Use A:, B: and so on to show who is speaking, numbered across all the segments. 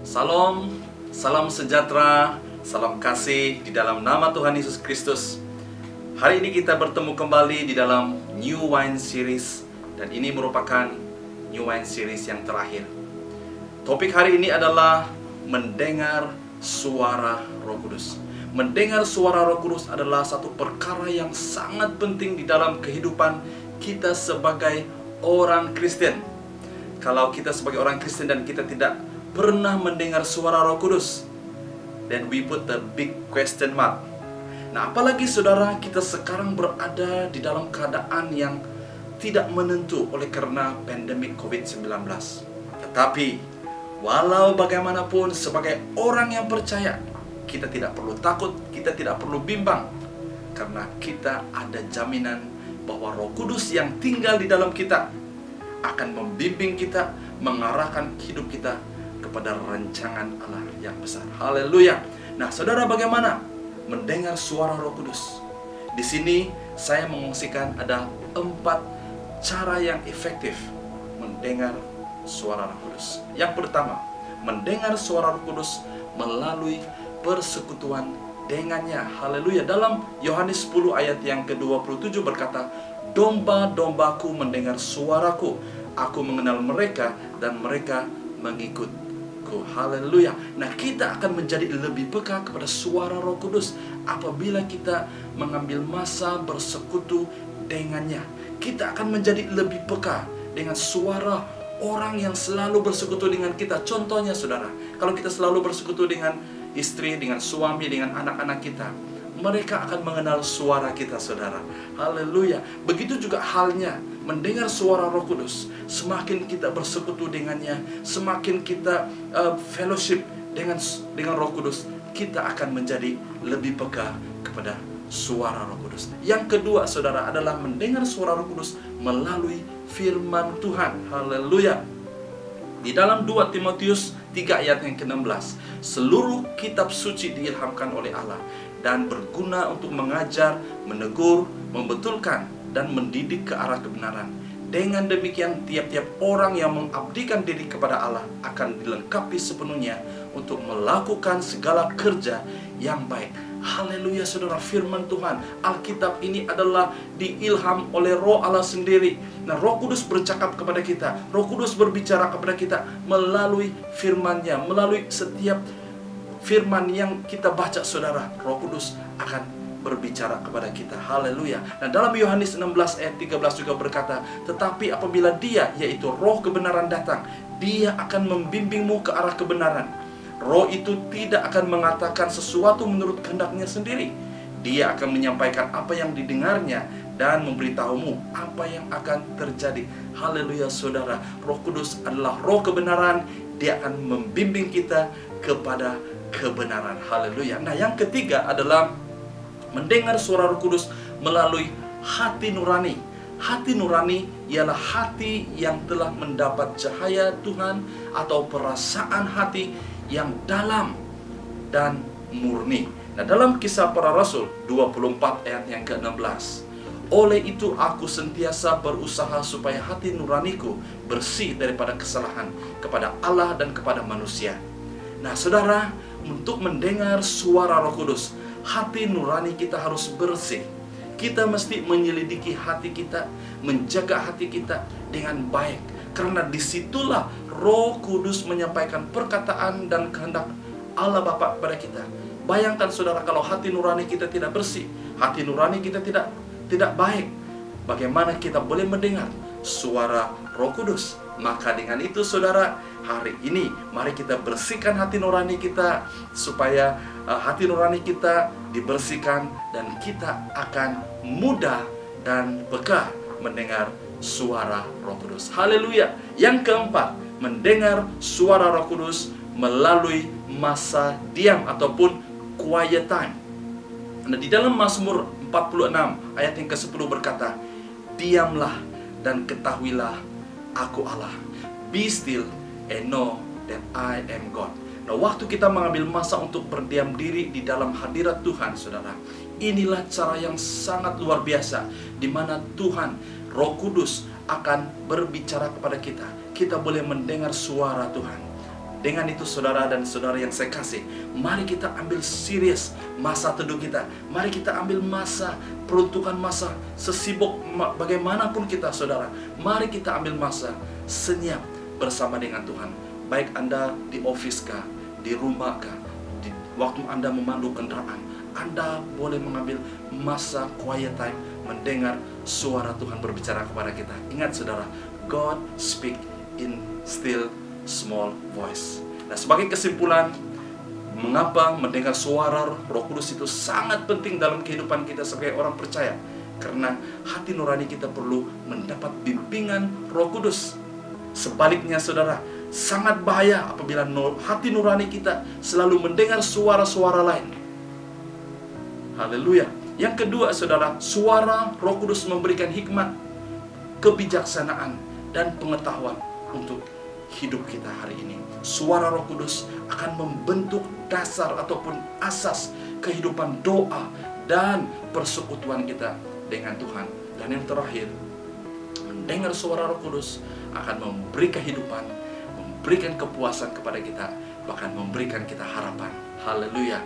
A: Salam, salam sejahtera, salam kasih di dalam nama Tuhan Yesus Kristus. Hari ini kita bertemu kembali di dalam New Wine Series, dan ini merupakan New Wine Series yang terakhir. Topik hari ini adalah mendengar suara Roh Kudus. Mendengar suara Roh Kudus adalah satu perkara yang sangat penting di dalam kehidupan kita sebagai orang Kristen. Kalau kita sebagai orang Kristen dan kita tidak pernah mendengar suara Roh Kudus, then we put the big question mark. Nah, apalagi saudara, kita sekarang berada di dalam keadaan yang tidak menentu oleh karena pandemik COVID-19. Tetapi walau bagaimanapun, sebagai orang yang percaya, kita tidak perlu takut, kita tidak perlu bimbang, karena kita ada jaminan bahwa Roh Kudus yang tinggal di dalam kita akan membimbing kita, mengarahkan hidup kita kepada rancangan Allah yang besar. Haleluya. Nah, saudara, bagaimana mendengar suara Roh Kudus? Di sini saya mengungsikan ada 4 cara yang efektif mendengar suara Roh Kudus. Yang pertama, mendengar suara Roh Kudus melalui persekutuan dengannya. Haleluya. Dalam Yohanes 10 ayat yang ke-27 berkata, "Domba-dombaku mendengar suaraku, aku mengenal mereka dan mereka mengikutku." Haleluya. Nah, kita akan menjadi lebih peka kepada suara Roh Kudus apabila kita mengambil masa bersekutu dengannya. Kita akan menjadi lebih peka dengan suara orang yang selalu bersekutu dengan kita. Contohnya, saudara, kalau kita selalu bersekutu dengan istri, dengan suami, dengan anak-anak kita, mereka akan mengenal suara kita, saudara. Haleluya. Begitu juga halnya mendengar suara Roh Kudus. Semakin kita bersekutu dengannya, semakin kita fellowship dengan Roh Kudus, kita akan menjadi lebih peka kepada suara Roh Kudus. Yang kedua, saudara, adalah mendengar suara Roh Kudus melalui firman Tuhan. Haleluya. Di dalam 2 Timotius 3 ayat yang ke-16, seluruh kitab suci diilhamkan oleh Allah dan berguna untuk mengajar, menegur, membetulkan, dan mendidik ke arah kebenaran. Dengan demikian, tiap-tiap orang yang mengabdikan diri kepada Allah akan dilengkapi sepenuhnya untuk melakukan segala kerja yang baik. Haleluya, saudara. Firman Tuhan, Alkitab ini adalah diilham oleh Roh Allah sendiri. Nah, Roh Kudus bercakap kepada kita, Roh Kudus berbicara kepada kita melalui firman-Nya, melalui setiap firman yang kita baca, saudara. Roh Kudus akan berbicara kepada kita. Haleluya. Nah, dalam Yohanes 16 ayat 13 juga berkata, "Tetapi apabila Dia, yaitu Roh kebenaran datang, Dia akan membimbingmu ke arah kebenaran. Roh itu tidak akan mengatakan sesuatu menurut kehendaknya sendiri. Dia akan menyampaikan apa yang didengarnya dan memberitahumu apa yang akan terjadi." Haleluya, saudara. Roh Kudus adalah Roh kebenaran. Dia akan membimbing kita kepada kebenaran. Haleluya. Nah, yang ketiga adalah mendengar suara Roh Kudus melalui hati nurani. Hati nurani ialah hati yang telah mendapat cahaya Tuhan atau perasaan hati yang dalam dan murni. Nah, dalam Kisah Para Rasul 24 ayat yang ke-16, "Oleh itu aku sentiasa berusaha supaya hati nuraniku bersih daripada kesalahan kepada Allah dan kepada manusia." Nah, saudara, untuk mendengar suara Roh Kudus, hati nurani kita harus bersih. Kita mesti menyelidiki hati kita, menjaga hati kita dengan baik, karena disitulah Roh Kudus menyampaikan perkataan dan kehendak Allah Bapa kepada kita. Bayangkan, saudara, kalau hati nurani kita tidak bersih, hati nurani kita tidak baik, bagaimana kita boleh mendengar suara Roh Kudus? Maka dengan itu, saudara, hari ini mari kita bersihkan hati nurani kita, supaya hati nurani kita dibersihkan dan kita akan mudah dan peka mendengar suara Roh Kudus. Haleluya. Yang keempat, mendengar suara Roh Kudus melalui masa diam ataupun quiet time. Nah, di dalam Mazmur 46 ayat yang ke-10 berkata, "Diamlah dan ketahuilah aku Allah. Be still and know that I am God." Nah, waktu kita mengambil masa untuk berdiam diri di dalam hadirat Tuhan, saudara, inilah cara yang sangat luar biasa, di mana Tuhan, Roh Kudus akan berbicara kepada kita. Kita boleh mendengar suara Tuhan. Dengan itu saudara dan saudara yang saya kasih, mari kita ambil serius masa teduh kita. Mari kita ambil masa, peruntukan masa, sesibuk bagaimanapun kita saudara. Mari kita ambil masa senyap bersama dengan Tuhan. Baik Anda di office kah, di rumah kah, di waktu Anda memandu kendaraan, Anda boleh mengambil masa quiet time, mendengar suara Tuhan berbicara kepada kita. Ingat saudara, God speak in still small voice. Nah, sebagai kesimpulan, mengapa mendengar suara Roh Kudus itu sangat penting dalam kehidupan kita sebagai orang percaya? Karena hati nurani kita perlu mendapat bimbingan Roh Kudus. Sebaliknya saudara, sangat bahaya apabila hati nurani kita selalu mendengar suara-suara lain. Haleluya. Yang kedua saudara, suara Roh Kudus memberikan hikmat, kebijaksanaan, dan pengetahuan untuk hidup kita hari ini. Suara Roh Kudus akan membentuk dasar ataupun asas kehidupan doa dan persekutuan kita dengan Tuhan. Dan yang terakhir, mendengar suara Roh Kudus akan memberi kehidupan, memberikan kepuasan kepada kita, bahkan memberikan kita harapan. Haleluya.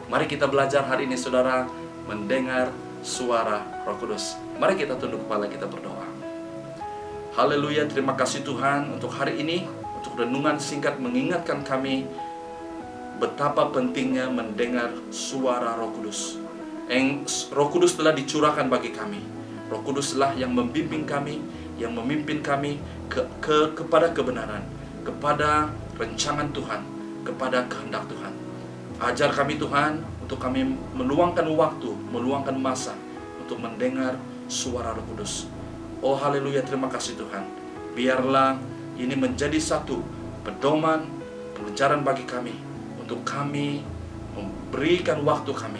A: Mari kita belajar hari ini saudara, mendengar suara Roh Kudus. Mari kita tunduk kepala, kita berdoa. Haleluya, terima kasih Tuhan untuk hari ini, untuk renungan singkat mengingatkan kami betapa pentingnya mendengar suara Roh Kudus. Roh Kudus telah dicurahkan bagi kami. Roh Kuduslah yang membimbing kami, yang memimpin kami kepada kebenaran, kepada rencangan Tuhan, kepada kehendak Tuhan. Ajar kami Tuhan, untuk kami meluangkan waktu, meluangkan masa untuk mendengar suara Roh Kudus. Oh haleluya, terima kasih Tuhan. Biarlah ini menjadi satu pedoman, pelajaran bagi kami, untuk kami memberikan waktu kami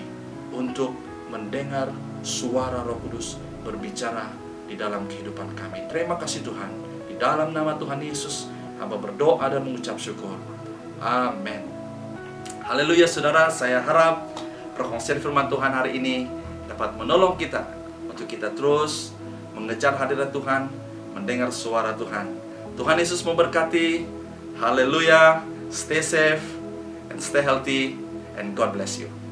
A: untuk mendengar suara Roh Kudus berbicara di dalam kehidupan kami. Terima kasih Tuhan. Di dalam nama Tuhan Yesus, hamba berdoa dan mengucap syukur. Amin. Haleluya saudara, saya harap perkongsian firman Tuhan hari ini dapat menolong kita untuk kita terus mengejar hadirat Tuhan, mendengar suara Tuhan. Tuhan Yesus memberkati. Haleluya. Stay safe and stay healthy, and God bless you.